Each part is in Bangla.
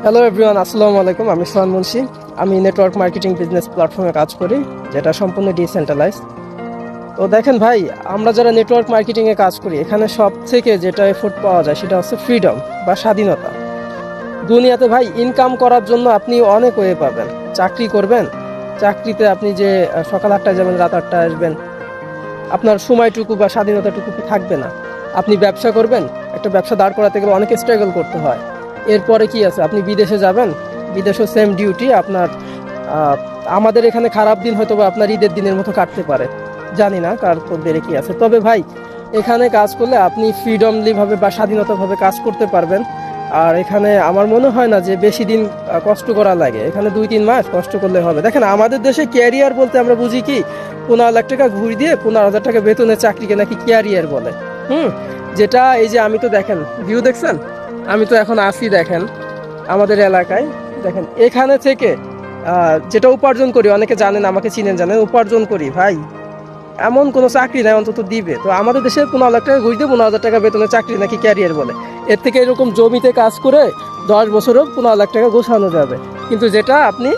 হ্যালো এভরিওয়ান, আসসালামু আলাইকুম। আমি সোহান মুন্সি। আমি নেটওয়ার্ক মার্কেটিং বিজনেস প্ল্যাটফর্মে কাজ করি, যেটা সম্পূর্ণ ডিসেন্ট্রালাইজ। তো দেখেন ভাই, আমরা যারা নেটওয়ার্ক মার্কেটিংয়ে কাজ করি, এখানে সব থেকে যেটা এফোর্ট পাওয়া যায় সেটা হচ্ছে ফ্রিডম বা স্বাধীনতা। দুনিয়াতে ভাই ইনকাম করার জন্য আপনি অনেক ওয়ে পাবেন। চাকরি করবেন, চাকরিতে আপনি যে সকাল 8টায় যাবেন, রাত 8টায় আসবেন, আপনার সময়টুকু বা স্বাধীনতাটুকু থাকবে না। আপনি ব্যবসা করবেন, একটা ব্যবসা দাঁড় করাতে গেলে অনেক স্ট্রাগল করতে হয়। এরপরে কি আছে, আপনি বিদেশে যাবেন, বিদেশেও সেম ডিউটি আপনার। আমাদের এখানে খারাপ দিন হয়তো বা আপনার ঈদের দিনের মতো কাটতে পারে, জানি না কার বেড়ে কি আছে। তবে ভাই, এখানে কাজ করলে আপনি ফ্রিডমলিভাবে বা স্বাধীনতাভাবে কাজ করতে পারবেন। আর এখানে আমার মনে হয় না যে বেশি দিন কষ্ট করা লাগে। এখানে 2-3 মাস কষ্ট করলে হবে। দেখেন, আমাদের দেশে ক্যারিয়ার বলতে আমরা বুঝি কি, 15 লাখ টাকা ঘুষ দিয়ে 15,000 টাকা বেতনের চাকরিকে নাকি ক্যারিয়ার বলে। যেটা এই যে আমি তো দেখেন ভিউ দেখছেন, আমি তো এখন আসি দেখেন আমাদের এলাকায়। দেখেন এখানে থেকে যেটা উপার্জন করি, অনেকে জানেন, আমাকে চিনেন, জানেন উপার্জন করি ভাই, এমন কোনো চাকরি নাই অন্তত দিবে। তো আমাদের দেশে 15 লাখ টাকা ঘুষ দিয়ে 15,000 টাকা বেতনের চাকরি নাকি ক্যারিয়ার বলে। এর থেকে এরকম জমিতে কাজ করে 10 বছরেও 15 লাখ টাকা গোছানো যাবে। কিন্তু যেটা আপনি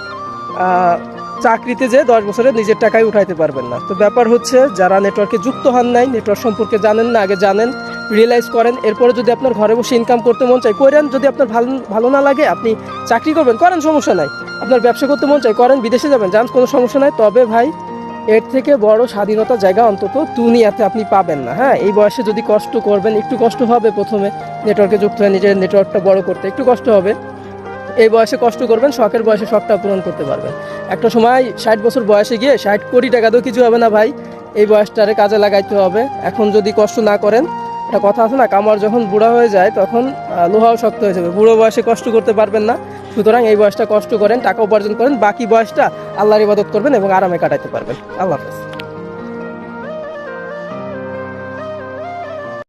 চাকরিতে যে 10 বছরে নিজের টাকায় উঠাইতে পারবেন না। তো ব্যাপার হচ্ছে, যারা নেটওয়ার্কে যুক্ত হন নাই, নেটওয়ার্ক সম্পর্কে জানেন না, আগে জানেন, রিয়েলাইজ করেন। এরপরে যদি আপনার ঘরে বসে ইনকাম করতে মন চায়, করেন। যদি আপনার ভালো না লাগে, আপনি চাকরি করবেন, করেন, সমস্যা নাই। আপনার ব্যবসা করতে মন চায়, করেন, বিদেশে যাবেন, যান, কোনো সমস্যা নাই। তবে ভাই, এর থেকে বড় স্বাধীনতা জায়গা অন্তত দুনিয়াতে আপনি পাবেন না। হ্যাঁ, এই বয়সে যদি কষ্ট করবেন, একটু কষ্ট হবে প্রথমে, নেটওয়ার্কে যুক্ত হয়ে নিজের নেটওয়ার্কটা বড় করতে একটু কষ্ট হবে। এই বয়সে কষ্ট করবেন, শখের বয়সে শখটা পূরণ করতে পারবেন। একটা সময় 60 বছর বয়সে গিয়ে 60 কোটি টাকা তো কিছু হবে না ভাই। এই বয়সটারে কাজে লাগাইতে হবে। এখন যদি কষ্ট না করেন, একটা কথা আছে না, কামার যখন বুড়া হয়ে যায় তখন লোহাও শক্ত হয়ে যাবে। বুড়ো বয়সে কষ্ট করতে পারবেন না। সুতরাং এই বয়সটা কষ্ট করেন, টাকা উপার্জন করেন, বাকি বয়সটা আল্লাহর ইবাদত করবেন এবং আরামে কাটাইতে পারবেন। আল্লাহ হাফেজ।